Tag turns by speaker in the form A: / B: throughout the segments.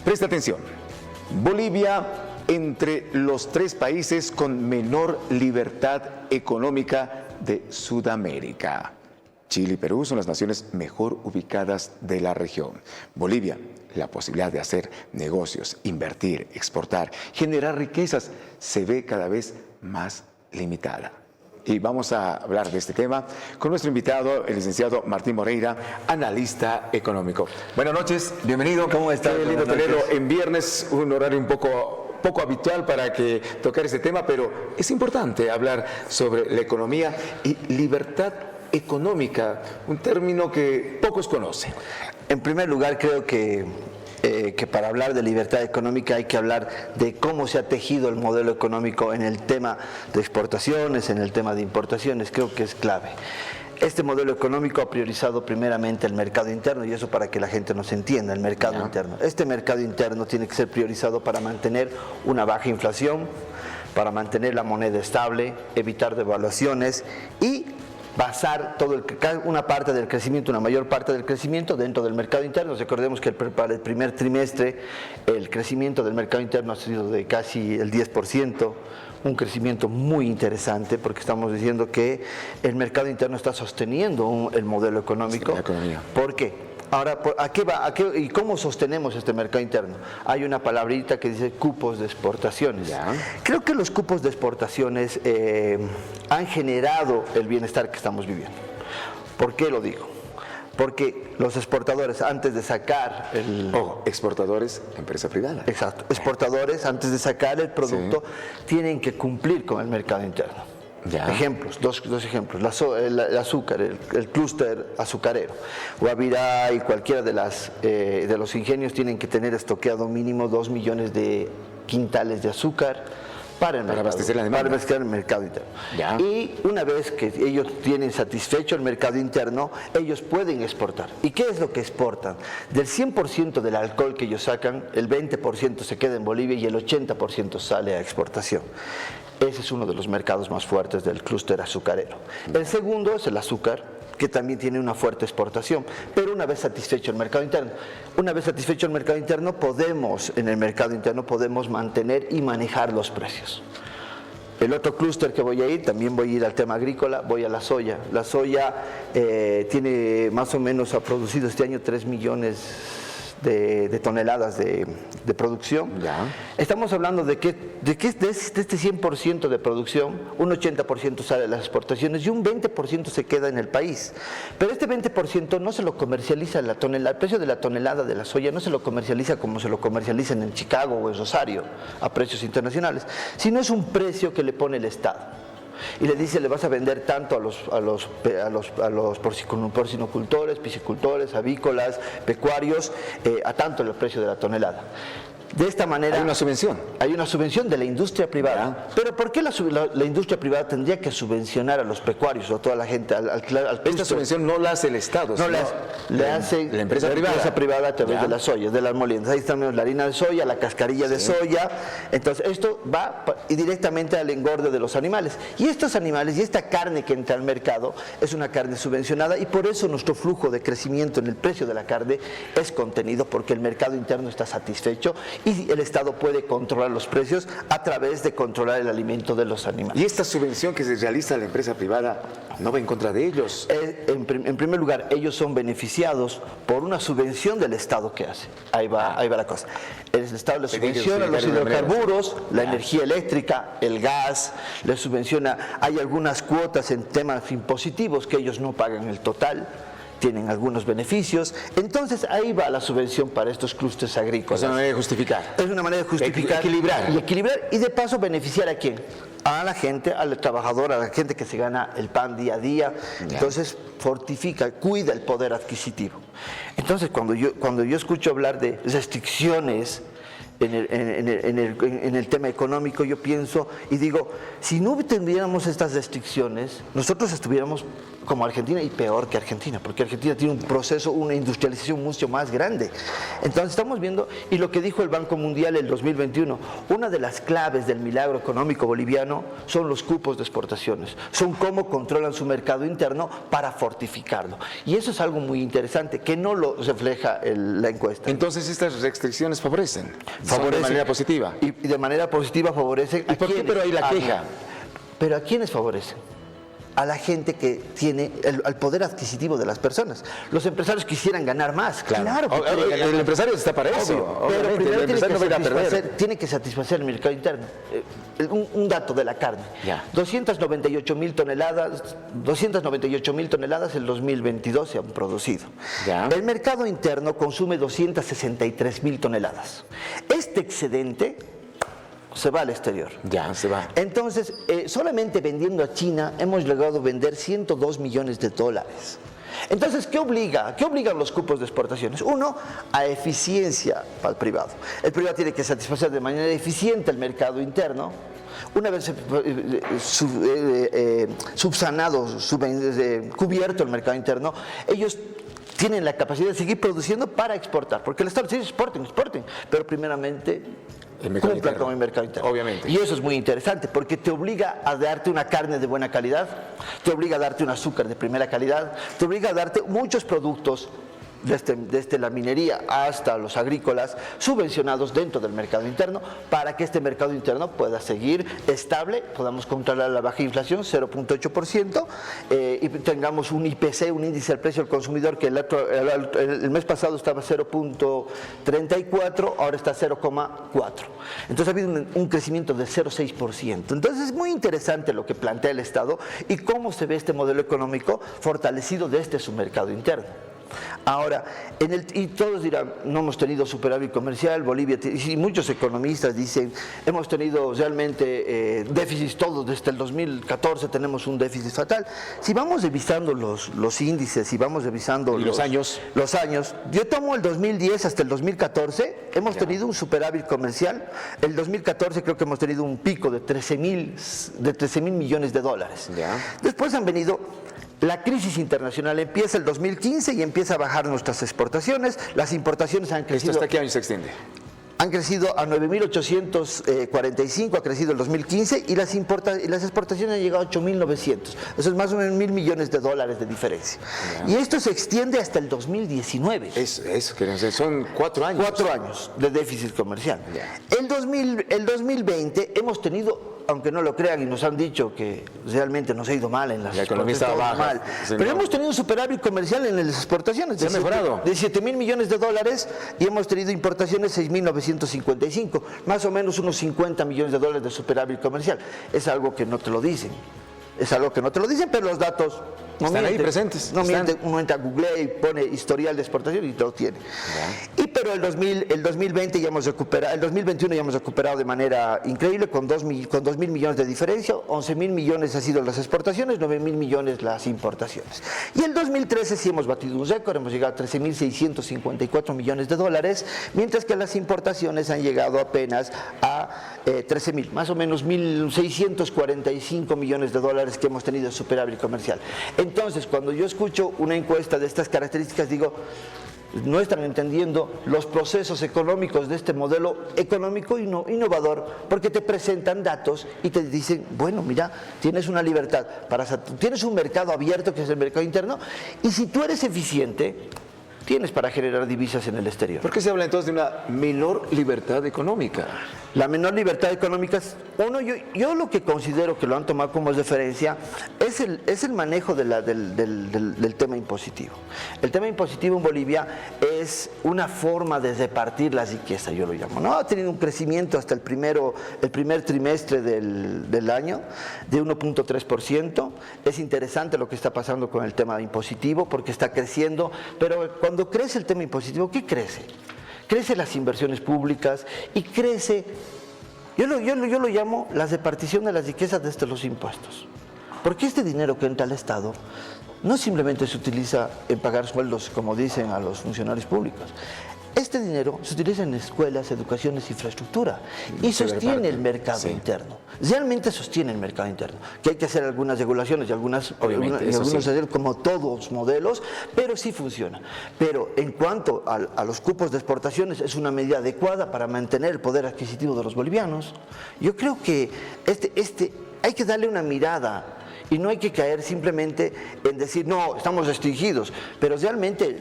A: Presta atención. Bolivia, entre los 3 países con menor libertad económica de Sudamérica. Chile y Perú son las naciones mejor ubicadas de la región. Bolivia, la posibilidad de hacer negocios, invertir, exportar, generar riquezas, se ve cada vez más limitada. Y vamos a hablar de este tema con nuestro invitado, el licenciado Martín Moreira, analista económico. Buenas noches, bienvenido.
B: ¿Cómo está?
A: Qué lindo tenerlo en viernes, un horario un poco habitual para que tocar este tema, pero es importante hablar sobre la economía y libertad económica, un término que pocos conocen.
B: En primer lugar, creo que para hablar de libertad económica hay que hablar de cómo se ha tejido el modelo económico en el tema de exportaciones, en el tema de importaciones. Creo que es clave. Este modelo económico ha priorizado primeramente el mercado interno, y eso para que la gente nos entienda, el mercado interno. Este mercado interno tiene que ser priorizado para mantener una baja inflación, para mantener la moneda estable, evitar devaluaciones y basar una parte del crecimiento, una mayor parte del crecimiento dentro del mercado interno. Recordemos que para el primer trimestre el crecimiento del mercado interno ha sido de casi el 10%, un crecimiento muy interesante porque estamos diciendo que el mercado interno está sosteniendo el modelo económico.
A: La economía.
B: ¿Por qué? Ahora, ¿a qué va? ¿Y cómo sostenemos este mercado interno? Hay una palabrita que dice cupos de exportaciones.
A: Ya.
B: Creo que los cupos de exportaciones han generado el bienestar que estamos viviendo. ¿Por qué lo digo? Porque los exportadores, antes de sacar el...
A: Ojo, exportadores, empresa privada.
B: Exacto. Exportadores, antes de sacar el producto, tienen que cumplir con el mercado interno.
A: Ya.
B: Ejemplos, dos ejemplos, el azúcar, el clúster azucarero, Guavirá y cualquiera de los ingenios tienen que tener estoqueado mínimo 2 millones de quintales de azúcar para
A: abastecer la demanda.
B: para abastecer el mercado interno.
A: Ya.
B: Y una vez que ellos tienen satisfecho el mercado interno, ellos pueden exportar. ¿Y qué es lo que exportan? Del 100% del alcohol que ellos sacan, el 20% se queda en Bolivia y el 80% sale a exportación. Ese es uno de los mercados más fuertes del clúster azucarero. El segundo es el azúcar, que también tiene una fuerte exportación, pero una vez satisfecho el mercado interno. Una vez satisfecho el mercado interno, en el mercado interno podemos mantener y manejar los precios. El otro clúster que voy a ir, también voy a ir al tema agrícola, voy a la soya. La soya tiene más o menos, ha producido este año 3 millones de toneladas de producción.
A: Ya.
B: Estamos hablando de este 100% de producción, un 80% sale de las exportaciones y un 20% se queda en el país. Pero este 20% no se lo comercializa el precio de la tonelada de la soya no se lo comercializa como se lo comercializan en Chicago o en Rosario a precios internacionales, sino es un precio que le pone el Estado. Y le dice, le vas a vender tanto a los porcinocultores, piscicultores, avícolas, pecuarios, a tanto el precio de la tonelada. De esta manera...
A: Hay una subvención.
B: Hay una subvención de la industria privada.
A: Ya.
B: Pero ¿por qué la industria privada tendría que subvencionar a los pecuarios o a toda la gente?
A: Esta subvención no la hace el Estado,
B: no,
A: sino
B: le hace
A: la empresa privada.
B: La empresa privada a través de la soya, de las moliendas. Ahí tenemos la harina de soya, la cascarilla de soya. Entonces esto va directamente al engorde de los animales. Y estos animales y esta carne que entra al mercado es una carne subvencionada y por eso nuestro flujo de crecimiento en el precio de la carne es contenido porque el mercado interno está satisfecho y el Estado puede controlar los precios a través de controlar el alimento de los animales.
A: Y esta subvención que se realiza a la empresa privada no va en contra de ellos.
B: En primer lugar, ellos son beneficiados por una subvención del Estado que hace. Ahí va la cosa. El Estado les subvenciona los hidrocarburos, la energía eléctrica, el gas, les subvenciona. Hay algunas cuotas en temas impositivos que ellos no pagan el total. Tienen algunos beneficios, entonces ahí va la subvención para estos clústeres agrícolas.
A: Es una manera de justificar.
B: Es una manera de justificar. Equilibrar y de paso beneficiar a quién, a la gente, al trabajador, a la gente que se gana el pan día a día. Entonces fortifica, cuida el poder adquisitivo. Entonces cuando yo escucho hablar de restricciones en el tema económico, yo pienso y digo, si no tendríamos estas restricciones, nosotros estuviéramos como Argentina y peor que Argentina, porque Argentina tiene un proceso, una industrialización mucho más grande. Entonces estamos viendo, y lo que dijo el Banco Mundial el 2021, una de las claves del milagro económico boliviano son los cupos de exportaciones, son cómo controlan su mercado interno para fortificarlo. Y eso es algo muy interesante, que no lo refleja la encuesta.
A: Entonces estas restricciones favorecen de manera positiva.
B: Y de manera positiva favorecen
A: ¿Y por qué pero hay la queja?
B: Pero ¿a quiénes favorecen? A la gente que tiene el poder adquisitivo de las personas. Los empresarios quisieran ganar más. Claro que
A: el empresario está para eso.
B: Pero primero
A: el empresario no va a perder.
B: tiene que satisfacer el mercado interno. Un dato de la carne.
A: Ya.
B: 298.000 toneladas en 2022 se han producido.
A: Ya.
B: El mercado interno consume 263.000 toneladas. Este excedente se va al exterior.
A: Ya, se va.
B: Entonces, solamente vendiendo a China hemos logrado vender 102 millones de dólares. Entonces, ¿qué obligan los cupos de exportaciones? Uno, a eficiencia para el privado. El privado tiene que satisfacer de manera eficiente el mercado interno. Una vez cubierto el mercado interno, ellos tienen la capacidad de seguir produciendo para exportar, porque el Estado dice exporten, pero primeramente cumpla con el mercado interno.
A: Obviamente.
B: Y eso es muy interesante, porque te obliga a darte una carne de buena calidad, te obliga a darte un azúcar de primera calidad, te obliga a darte muchos productos desde la minería hasta los agrícolas subvencionados dentro del mercado interno, para que este mercado interno pueda seguir estable, podamos controlar la baja inflación, 0.8%, y tengamos un IPC, un índice del precio al consumidor, que el mes pasado estaba 0.34, ahora está 0.4. Entonces ha habido un crecimiento de 0.6%. Entonces es muy interesante lo que plantea el Estado y cómo se ve este modelo económico fortalecido desde su mercado interno. Ahora, y todos dirán, no hemos tenido superávit comercial, Bolivia, y muchos economistas dicen, hemos tenido realmente déficits todos, desde el 2014 tenemos un déficit fatal. Si vamos revisando los índices, si vamos revisando
A: los años,
B: yo tomo el 2010 hasta el 2014, hemos tenido un superávit comercial. El 2014 creo que hemos tenido un pico de 13.000 millones de dólares. Después han venido. La crisis internacional empieza el 2015 y empieza a bajar nuestras exportaciones. Las importaciones han crecido.
A: ¿Esto hasta qué año se extiende?
B: Han crecido a 9.845, ha crecido el 2015, y las exportaciones han llegado a 8.900. Eso es más o menos 1.000 millones de dólares de diferencia. Y esto se extiende hasta el 2019.
A: Son 4 años.
B: 4 años de déficit comercial. El 2020 hemos tenido, aunque no lo crean y nos han dicho que realmente nos ha ido mal en las
A: exportaciones, la economía estaba baja,
B: pero hemos tenido un superávit comercial en las exportaciones de 7.000 millones de dólares, y hemos tenido importaciones 6.955, más o menos unos 50 millones de dólares de superávit comercial. Es algo que no te lo dicen. Pero los datos no
A: están ahí presentes.
B: No miente, uno entra a Google y pone historial de exportación y lo tiene. Pero el 2020 ya hemos recuperado, el 2021 ya hemos recuperado de manera increíble, con 2.000 millones de diferencia. 11.000 millones han sido las exportaciones, 9.000 millones las importaciones. Y el 2013 sí hemos batido un récord, hemos llegado a 13.654 millones de dólares, mientras que las importaciones han llegado apenas a 13.000, más o menos 1.645 millones de dólares que hemos tenido de superávit comercial. Entonces, cuando yo escucho una encuesta de estas características, digo, no están entendiendo los procesos económicos de este modelo económico innovador, porque te presentan datos y te dicen, bueno, mira, tienes una libertad, tienes un mercado abierto que es el mercado interno, y si tú eres eficiente, tienes para generar divisas en el exterior.
A: ¿Por qué se habla entonces de una menor libertad económica?
B: La menor libertad económica es, yo lo que considero que lo han tomado como referencia es el manejo del tema impositivo. El tema impositivo en Bolivia es una forma de repartir la riqueza, yo lo llamo, ¿no? Ha tenido un crecimiento hasta el primer trimestre del año de 1.3%. Es interesante lo que está pasando con el tema impositivo, porque está creciendo, pero cuando crece el tema impositivo, ¿qué crece? Crecen las inversiones públicas y crece, yo lo llamo la repartición de las riquezas desde los impuestos. Porque este dinero que entra al Estado no simplemente se utiliza en pagar sueldos, como dicen, a los funcionarios públicos. este dinero se utiliza en escuelas, educaciones, infraestructura y sostiene el mercado interno. Realmente sostiene el mercado interno. Que hay que hacer algunas regulaciones y algunos hacer como todos los modelos, pero sí funciona. Pero en cuanto a los cupos de exportaciones, es una medida adecuada para mantener el poder adquisitivo de los bolivianos. Yo creo que hay que darle una mirada. Y no hay que caer simplemente en decir, no, estamos restringidos. Pero realmente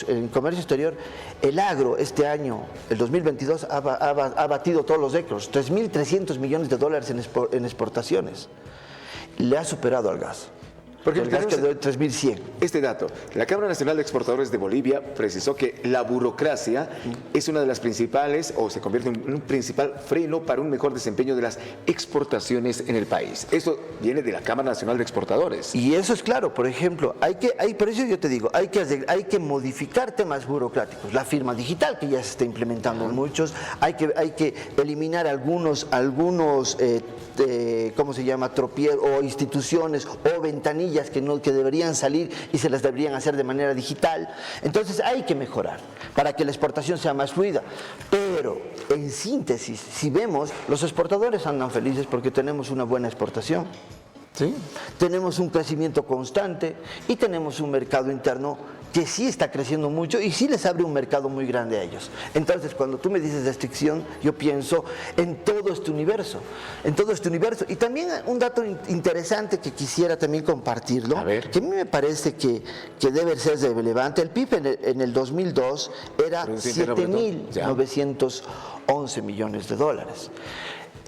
B: en comercio exterior, el agro este año, el 2022, ha batido todos los récords. 3.300 millones de dólares en exportaciones. Le ha superado al gas. Porque el gas quedó en 3.100.
A: Este dato, la Cámara Nacional de Exportadores de Bolivia precisó que la burocracia es una de las principales, o se convierte en un principal freno para un mejor desempeño de las exportaciones en el país. Eso viene de la Cámara Nacional de Exportadores.
B: Y eso es claro, por ejemplo, por eso yo te digo, hay que modificar temas burocráticos. La firma digital, que ya se está implementando en muchos, hay que eliminar algunos ¿cómo se llama? O instituciones o ventanillas que deberían salir y se las deberían hacer de manera digital. Entonces hay que mejorar para que la exportación sea más fluida. Pero en síntesis, si vemos, los exportadores andan felices porque tenemos una buena exportación. ¿Sí? Tenemos un crecimiento constante y tenemos un mercado interno que sí está creciendo mucho y sí les abre un mercado muy grande a ellos. Entonces, cuando tú me dices restricción, yo pienso en todo este universo, Y también un dato interesante que quisiera también compartirlo, que a mí me parece que debe ser relevante. El PIB en el 2002 era 7.911 millones de dólares.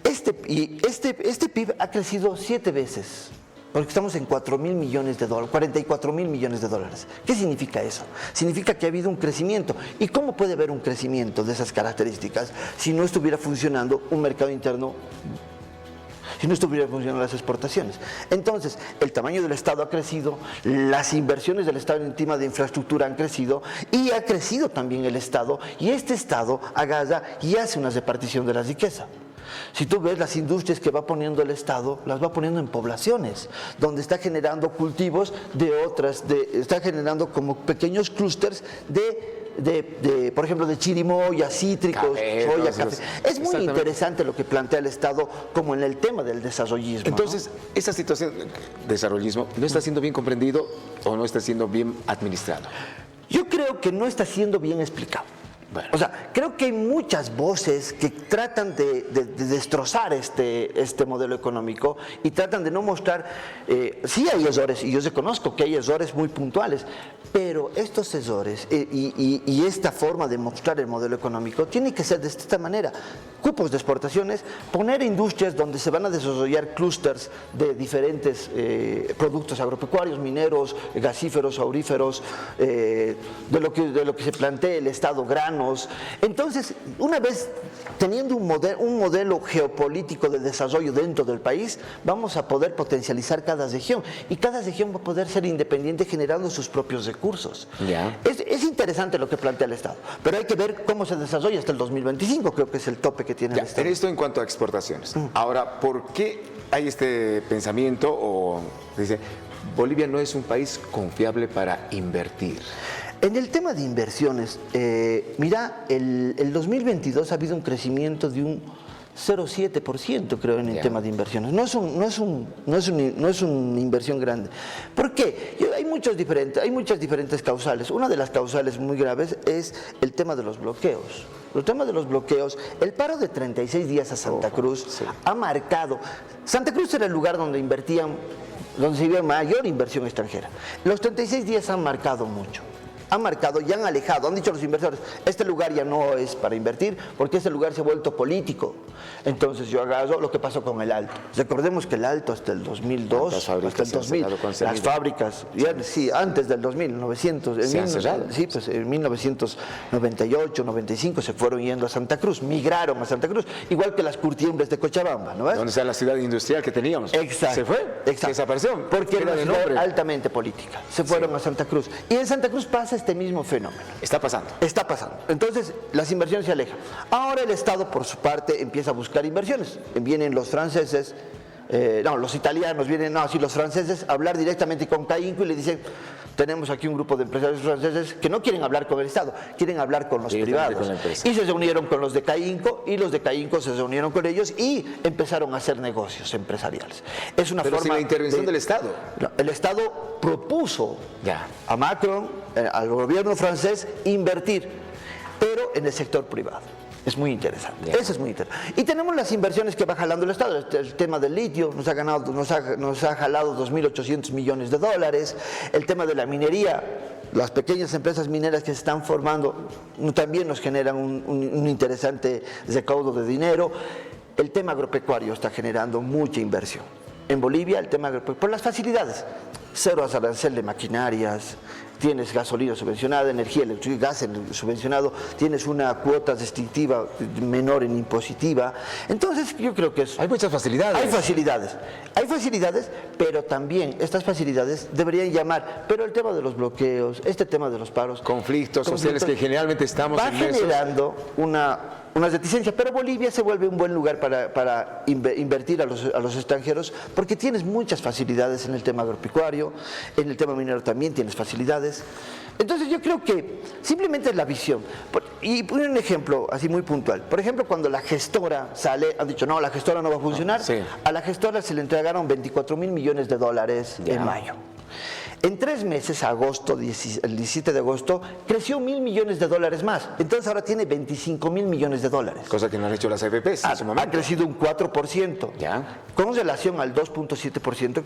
B: Este PIB ha crecido 7 veces, porque estamos en 4.000 millones de dólares, 44.000 millones de dólares. ¿Qué significa eso? Significa que ha habido un crecimiento. ¿Y cómo puede haber un crecimiento de esas características si no estuviera funcionando un mercado interno, si no estuvieran funcionando las exportaciones? Entonces, el tamaño del Estado ha crecido, las inversiones del Estado en tema de infraestructura han crecido y ha crecido también el Estado, y este Estado agarra y hace una repartición de la riqueza. Si tú ves las industrias que va poniendo el Estado, las va poniendo en poblaciones, donde está generando cultivos está generando como pequeños clústeres por ejemplo, de chirimoya, cítricos, soya, café. Es muy interesante lo que plantea el Estado como en el tema del desarrollismo.
A: Entonces, esa situación de desarrollismo no está siendo bien comprendido o no está siendo bien administrado.
B: Yo creo que no está siendo bien explicado. Bueno. O sea, creo que hay muchas voces que tratan de destrozar este modelo económico y tratan de no mostrar, sí hay errores, y yo reconozco que hay errores muy puntuales, pero estos errores y esta forma de mostrar el modelo económico tiene que ser de esta manera. Cupos de exportaciones, poner industrias donde se van a desarrollar clústeres de diferentes productos agropecuarios, mineros, gasíferos, auríferos, de lo que se plantee el Estado, granos. Entonces, una vez teniendo un modelo geopolítico de desarrollo dentro del país, vamos a poder potencializar cada región y cada región va a poder ser independiente generando sus propios recursos. Es interesante lo que plantea el Estado, pero hay que ver cómo se desarrolla hasta el 2025, creo que es el tope que tiene el Estado.
A: En esto en cuanto a exportaciones. Ahora, ¿por qué hay este pensamiento o dice Bolivia no es un país confiable para invertir?
B: En el tema de inversiones, mira, el 2022 ha habido un crecimiento de un 0,7%, creo, en el tema de inversiones. No es una inversión grande. ¿Por qué? Hay muchas diferentes causales. Una de las causales muy graves es el tema de los bloqueos. El tema de los bloqueos, el paro de 36 días a Santa Cruz ha marcado. Santa Cruz era el lugar donde se vio mayor inversión extranjera. Los 36 días han marcado mucho. Han marcado y han alejado, han dicho los inversores, este lugar ya no es para invertir porque este lugar se ha vuelto político. Entonces yo agarro lo que pasó con el Alto. Recordemos que el Alto hasta el 2002, hasta el 2000, las fábricas, sí, antes del 2000, 900, en 1998, 95 se fueron yendo a Santa Cruz, migraron a Santa Cruz, igual que las curtiembres de Cochabamba, ¿no ves?
A: ¿Dónde está la ciudad industrial que teníamos?
B: Exacto.
A: ¿Se fue?
B: Exacto.
A: ¿Desapareció?
B: Porque era una ciudad altamente política. Se fueron a Santa Cruz. Y en Santa Cruz pasa este mismo fenómeno.
A: Está pasando.
B: Está pasando. Entonces, las inversiones se alejan. Ahora el Estado, por su parte, empieza a buscar inversiones. Vienen los franceses, los italianos, los franceses a hablar directamente con Caínco y le dicen, tenemos aquí un grupo de empresarios franceses que no quieren hablar con el Estado, quieren hablar con los privados.
A: Con la empresa.
B: Y se reunieron con los de CAINCO, y los de CAINCO se reunieron con ellos y empezaron a hacer negocios empresariales. Es una
A: Pero
B: forma
A: sin la intervención del Estado.
B: No, el Estado propuso
A: Ya.
B: a Macron, al gobierno francés, invertir, pero en el sector privado. Es muy interesante,
A: Ya.
B: eso es muy interesante. Y tenemos las inversiones que va jalando el Estado. El tema del litio nos ha jalado 2.800 millones de dólares. El tema de la minería, las pequeñas empresas mineras que se están formando también nos generan un interesante recaudo de dinero. El tema agropecuario está generando mucha inversión. En Bolivia el tema agropecuario, por las facilidades, cero arancel de maquinarias, tienes gasolina subvencionada, energía eléctrica, gas subvencionado, tienes una cuota restrictiva menor en impositiva. Entonces yo creo que es...
A: Hay muchas facilidades.
B: Hay facilidades, pero también estas facilidades deberían llamar, pero el tema de los bloqueos, este tema de los paros...
A: Conflictos sociales que generalmente estamos
B: va
A: inmersos.
B: generando una reticencia, pero Bolivia se vuelve un buen lugar para invertir a los extranjeros, porque tienes muchas facilidades en el tema agropecuario, en el tema minero también tienes facilidades. Entonces yo creo que simplemente es la visión. Y poner un ejemplo así muy puntual. Por ejemplo, cuando la gestora sale, han dicho, no, la gestora no va a funcionar.
A: Sí.
B: A la gestora se le entregaron 24.000 millones de dólares en mayo. En 3 meses, el 17 de agosto, creció 1.000 millones de dólares más. Entonces ahora tiene 25.000 millones de dólares.
A: Cosa que no han hecho las AFPs en su
B: Ha
A: momento.
B: crecido un 4%.
A: Ya.
B: Con relación al 2.7%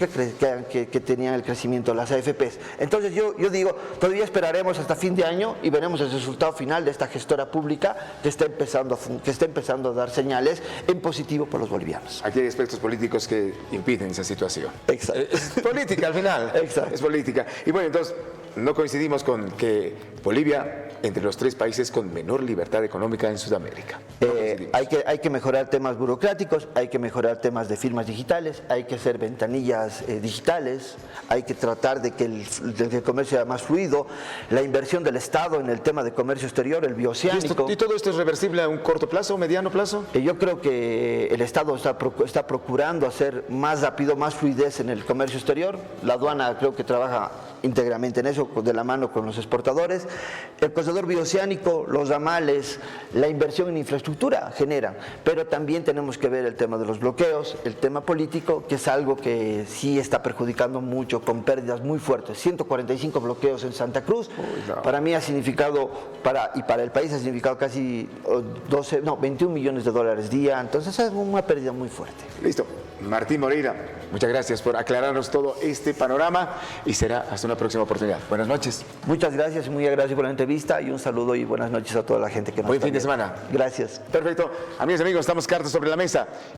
B: que tenían el crecimiento de las AFPs. Entonces yo digo, todavía esperaremos hasta fin de año y veremos el resultado final de esta gestora pública que está empezando a dar señales en positivo por los bolivianos.
A: Aquí hay aspectos políticos que impiden esa situación.
B: Exacto.
A: Es política al final.
B: Exacto.
A: Es política. Y bueno, entonces no coincidimos con que Bolivia entre los 3 países con menor libertad económica en Sudamérica. No coincidimos.
B: Hay que mejorar temas burocráticos, hay que mejorar temas de firmas digitales, hay que hacer ventanillas digitales, hay que tratar de que el comercio sea más fluido, la inversión del Estado en el tema de comercio exterior, el bioceánico.
A: ¿Y todo esto es reversible a un corto plazo o mediano plazo?
B: Yo creo que el Estado está procurando hacer más rápido, más fluidez en el comercio exterior. La aduana creo que trabaja íntegramente en eso, de la mano con los exportadores. El corredor bioceánico, los ramales, la inversión en infraestructura generan, pero también tenemos que ver el tema de los bloqueos, el tema político, que es algo que sí está perjudicando mucho, con pérdidas muy fuertes. 145 bloqueos en Santa Cruz,
A: no.
B: Para mí ha significado, para el país ha significado casi 21 millones de dólares día, entonces es una pérdida muy fuerte.
A: Listo. Martín Moreira, muchas gracias por aclararnos todo este panorama y será hasta una próxima oportunidad. Buenas noches.
B: Muchas gracias y muy agradecido por la entrevista y un saludo y buenas noches a toda la gente que nos
A: Buen
B: está
A: fin de
B: viendo.
A: semana.
B: Gracias.
A: Perfecto. Amigas y amigos, estamos cartas sobre la mesa.